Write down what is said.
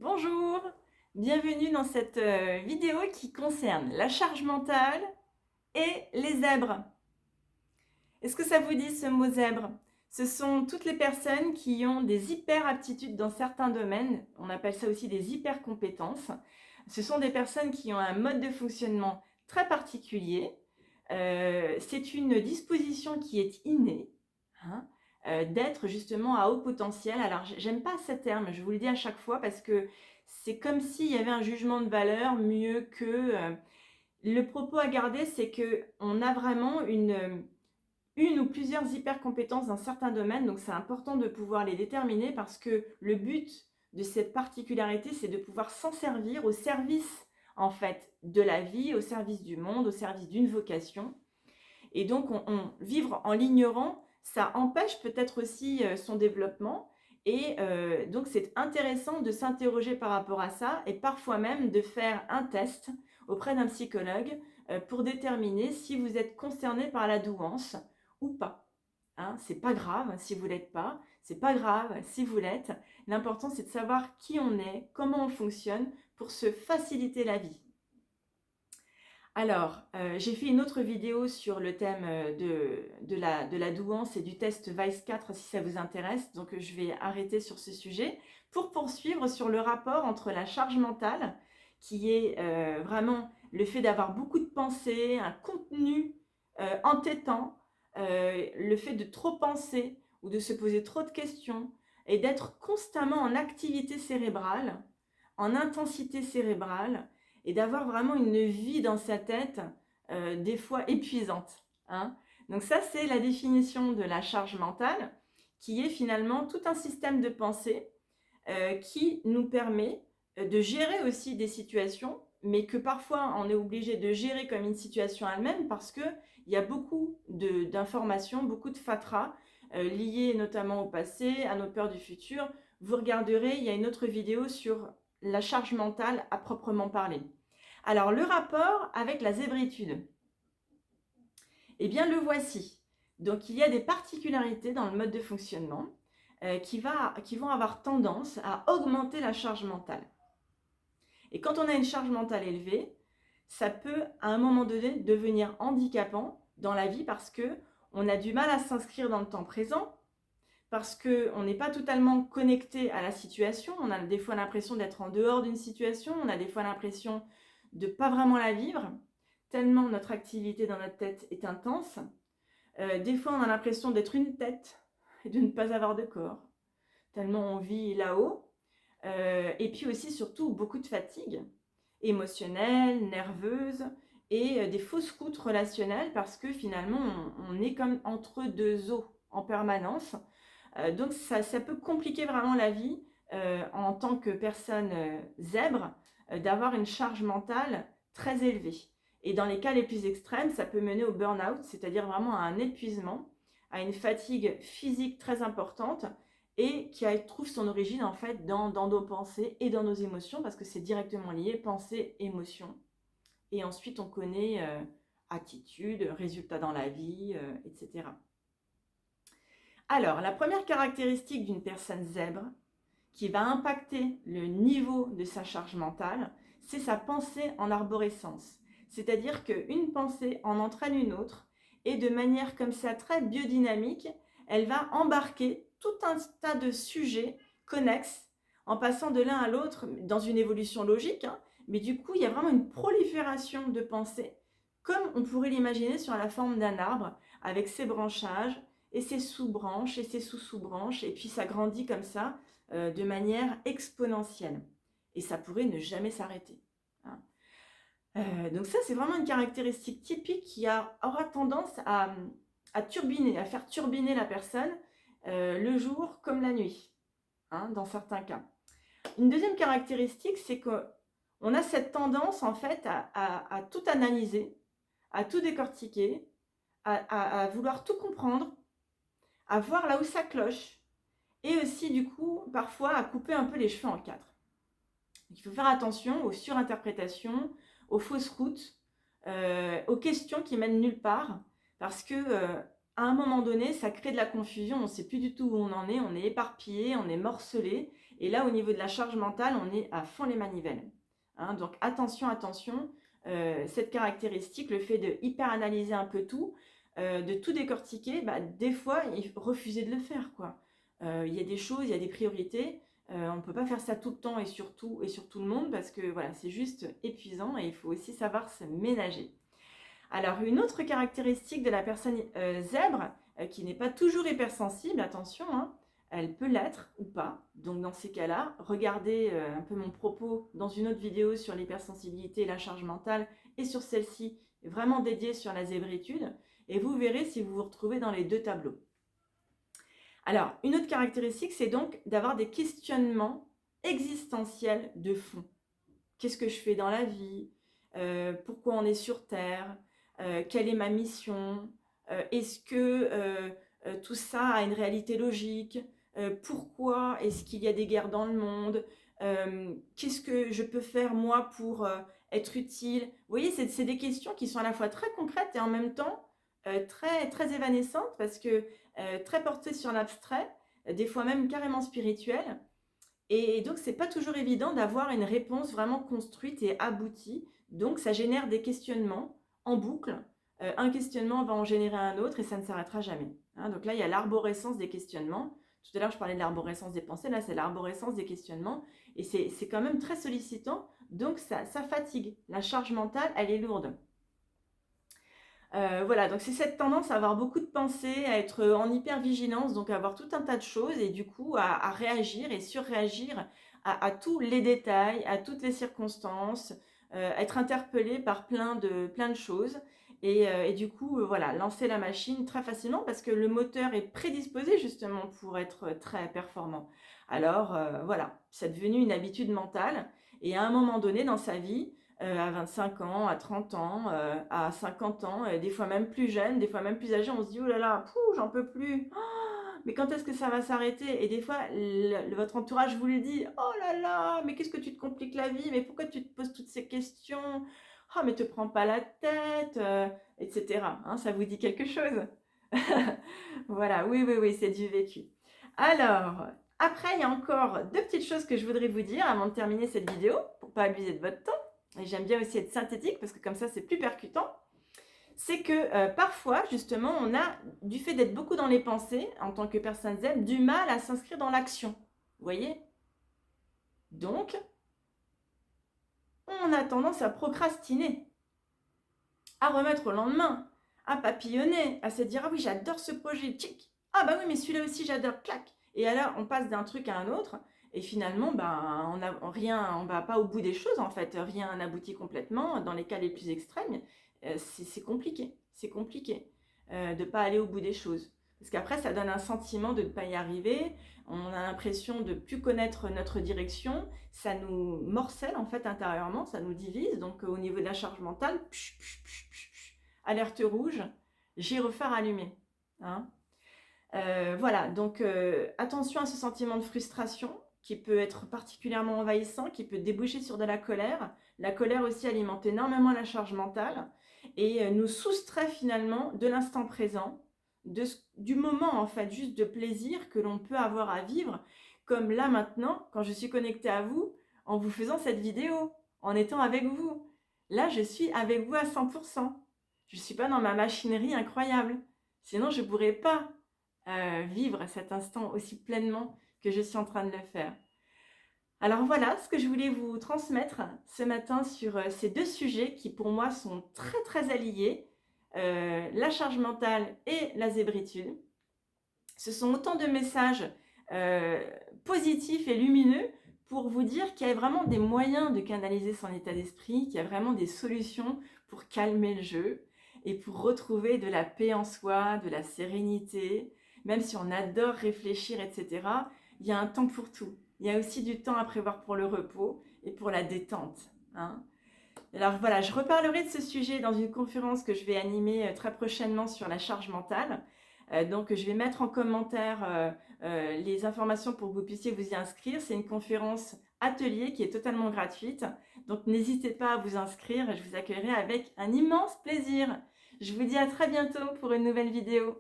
Bonjour, bienvenue dans cette vidéo qui concerne la charge mentale et les zèbres. Est-ce que ça vous dit ce mot zèbre? Ce sont toutes les personnes qui ont des hyper-aptitudes dans certains domaines, on appelle ça aussi des hyper-compétences. Ce sont des personnes qui ont un mode de fonctionnement très particulier. C'est une disposition qui est innée, hein, d'être justement à haut potentiel. Alors j'aime pas ce terme, je vous le dis à chaque fois parce que c'est comme s'il y avait un jugement de valeur mieux que... le propos à garder, c'est qu'on a vraiment une ou plusieurs hyper compétences dans certains domaines, donc c'est important de pouvoir les déterminer parce que le but de cette particularité, c'est de pouvoir s'en servir au service en fait de la vie, au service du monde, au service d'une vocation. Et donc vivre en l'ignorant, ça empêche peut-être aussi son développement. Et donc c'est intéressant de s'interroger par rapport à ça et parfois même de faire un test auprès d'un psychologue pour déterminer si vous êtes concerné par la douance ou pas. Hein, c'est pas grave si vous l'êtes pas, c'est pas grave si vous l'êtes. L'important c'est de savoir qui on est, comment on fonctionne pour se faciliter la vie. Alors, j'ai fait une autre vidéo sur le thème de la douance et du test VICE 4 si ça vous intéresse. Donc, je vais arrêter sur ce sujet pour poursuivre sur le rapport entre la charge mentale, qui est vraiment le fait d'avoir beaucoup de pensées, un contenu entêtant, le fait de trop penser ou de se poser trop de questions et d'être constamment en activité cérébrale, en intensité cérébrale, et d'avoir vraiment une vie dans sa tête, des fois épuisante. Hein. Donc ça, c'est la définition de la charge mentale, qui est finalement tout un système de pensée qui nous permet de gérer aussi des situations, mais que parfois on est obligé de gérer comme une situation elle-même parce qu'il y a beaucoup d'informations, beaucoup de fatras liées notamment au passé, à nos peurs du futur. Vous regarderez, il y a une autre vidéo sur la charge mentale à proprement parler. Alors, le rapport avec la zébritude, eh bien, le voici. Donc, il y a des particularités dans le mode de fonctionnement qui vont avoir tendance à augmenter la charge mentale. Et quand on a une charge mentale élevée, ça peut, à un moment donné, devenir handicapant dans la vie parce qu'on a du mal à s'inscrire dans le temps présent, parce qu'on n'est pas totalement connecté à la situation, on a des fois l'impression d'être en dehors d'une situation, on a des fois l'impression de ne pas vraiment la vivre, tellement notre activité dans notre tête est intense. Des fois, on a l'impression d'être une tête et de ne pas avoir de corps, tellement on vit là-haut. Et puis aussi, surtout, beaucoup de fatigue émotionnelle, nerveuse, et des fausses routes relationnelles parce que finalement, on est comme entre deux eaux en permanence. Donc ça peut compliquer vraiment la vie en tant que personne zèbre d'avoir une charge mentale très élevée. Et dans les cas les plus extrêmes, ça peut mener au burn-out, c'est-à-dire vraiment à un épuisement, à une fatigue physique très importante et qui trouve son origine en fait dans nos pensées et dans nos émotions parce que c'est directement lié, pensée, émotion. Et ensuite on connaît attitude, résultats dans la vie, etc. Alors, la première caractéristique d'une personne zèbre qui va impacter le niveau de sa charge mentale, c'est sa pensée en arborescence. C'est-à-dire qu'une pensée en entraîne une autre et de manière comme ça très biodynamique, elle va embarquer tout un tas de sujets connexes en passant de l'un à l'autre dans une évolution logique. Hein, mais du coup, il y a vraiment une prolifération de pensées comme on pourrait l'imaginer sur la forme d'un arbre avec ses branchages et ses sous-branches et ses sous-sous-branches et puis ça grandit comme ça de manière exponentielle. Et ça pourrait ne jamais s'arrêter. Hein. Donc ça, c'est vraiment une caractéristique typique qui aura tendance à turbiner, à faire turbiner la personne le jour comme la nuit, hein, dans certains cas. Une deuxième caractéristique, c'est qu'on a cette tendance en fait à tout analyser, à tout décortiquer, à vouloir tout comprendre, à voir là où ça cloche, et aussi du coup parfois à couper un peu les cheveux en quatre. Il faut faire attention aux surinterprétations, aux fausses routes, aux questions qui mènent nulle part, parce que à un moment donné, ça crée de la confusion, on ne sait plus du tout où on en est éparpillé, on est morcelé, Et là, au niveau de la charge mentale, on est à fond les manivelles. Hein, donc attention, attention, cette caractéristique, le fait de hyper analyser un peu tout, de tout décortiquer, bah, des fois, il faut refuser de le faire, quoi. Il y a des choses, il y a des priorités. On ne peut pas faire ça tout le temps et sur tout le monde parce que voilà, c'est juste épuisant et il faut aussi savoir se ménager. Alors, une autre caractéristique de la personne zèbre, qui n'est pas toujours hypersensible, attention, hein, elle peut l'être ou pas. Donc, dans ces cas-là, regardez un peu mon propos dans une autre vidéo sur l'hypersensibilité et la charge mentale et sur celle-ci, vraiment dédiée sur la zébritude. Et vous verrez si vous vous retrouvez dans les deux tableaux. Alors, une autre caractéristique, c'est donc d'avoir des questionnements existentiels de fond. Qu'est-ce que je fais dans la vie? Pourquoi on est sur Terre? Quelle est ma mission? Est-ce que tout ça a une réalité logique? Pourquoi est-ce qu'il y a des guerres dans le monde? Qu'est-ce que je peux faire moi pour être utile? Vous voyez, c'est des questions qui sont à la fois très concrètes et en même temps très, très évanescentes parce que très portées sur l'abstrait, des fois même carrément spirituelles. Et donc, c'est pas toujours évident d'avoir une réponse vraiment construite et aboutie. Donc, ça génère des questionnements en boucle. Un questionnement va en générer un autre et ça ne s'arrêtera jamais. Hein, donc là, il y a l'arborescence des questionnements. Tout à l'heure, je parlais de l'arborescence des pensées. Là, c'est l'arborescence des questionnements. Et c'est quand même très sollicitant. Donc, ça fatigue. La charge mentale, elle est lourde. Voilà, donc c'est cette tendance à avoir beaucoup de pensées, à être en hypervigilance, donc à avoir tout un tas de choses et du coup à réagir et surréagir à tous les détails, à toutes les circonstances, être interpellé par plein de choses et du coup, voilà, lancer la machine très facilement parce que le moteur est prédisposé justement pour être très performant. Alors voilà, c'est devenu une habitude mentale et à un moment donné dans sa vie, à 25 ans, à 30 ans, à 50 ans, des fois même plus jeune, des fois même plus âgé, on se dit oh là là, j'en peux plus. Mais quand est-ce que ça va s'arrêter? Et des fois, votre entourage vous le dit, oh là là, mais qu'est-ce que tu te compliques la vie? Mais pourquoi tu te poses toutes ces questions? Oh, mais te prends pas la tête, etc. Hein, ça vous dit quelque chose? Voilà, oui, oui, oui, c'est du vécu. Alors, après, il y a encore deux petites choses que je voudrais vous dire avant de terminer cette vidéo, pour pas abuser de votre temps. Et j'aime bien aussi être synthétique parce que comme ça, c'est plus percutant. C'est que parfois, justement, on a, du fait d'être beaucoup dans les pensées, en tant que personne zen, du mal à s'inscrire dans l'action. Vous voyez? Donc, on a tendance à procrastiner, à remettre au lendemain, à papillonner, à se dire « Ah oui, j'adore ce projet, tchic. Ah bah oui, mais celui-là aussi, j'adore, clac !» Et alors, on passe d'un truc à un autre, et finalement, ben, on va pas au bout des choses, en fait. Rien n'aboutit complètement. Dans les cas les plus extrêmes, c'est compliqué. C'est compliqué de ne pas aller au bout des choses. Parce qu'après, ça donne un sentiment de ne pas y arriver. On a l'impression de ne plus connaître notre direction. Ça nous morcelle, en fait, intérieurement. Ça nous divise. Donc, au niveau de la charge mentale, alerte rouge, gyrophare allumé. Hein. Voilà, donc attention à ce sentiment de frustration qui peut être particulièrement envahissant, qui peut déboucher sur de la colère. La colère aussi alimente énormément la charge mentale et nous soustrait finalement de l'instant présent, du moment en fait juste de plaisir que l'on peut avoir à vivre, comme là maintenant, quand je suis connectée à vous, en vous faisant cette vidéo, en étant avec vous. Là, je suis avec vous à 100%. Je ne suis pas dans ma machinerie incroyable. Sinon, je ne pourrais pas vivre cet instant aussi pleinement que je suis en train de le faire. Alors voilà ce que je voulais vous transmettre ce matin sur ces deux sujets qui pour moi sont très très alliés, la charge mentale et la zébritude. Ce sont autant de messages positifs et lumineux pour vous dire qu'il y a vraiment des moyens de canaliser son état d'esprit, qu'il y a vraiment des solutions pour calmer le jeu et pour retrouver de la paix en soi, de la sérénité. Même si on adore réfléchir, etc., il y a un temps pour tout. Il y a aussi du temps à prévoir pour le repos et pour la détente. Hein. Alors voilà, je reparlerai de ce sujet dans une conférence que je vais animer très prochainement sur la charge mentale. Donc je vais mettre en commentaire les informations pour que vous puissiez vous y inscrire. C'est une conférence atelier qui est totalement gratuite. Donc n'hésitez pas à vous inscrire, je vous accueillerai avec un immense plaisir. Je vous dis à très bientôt pour une nouvelle vidéo.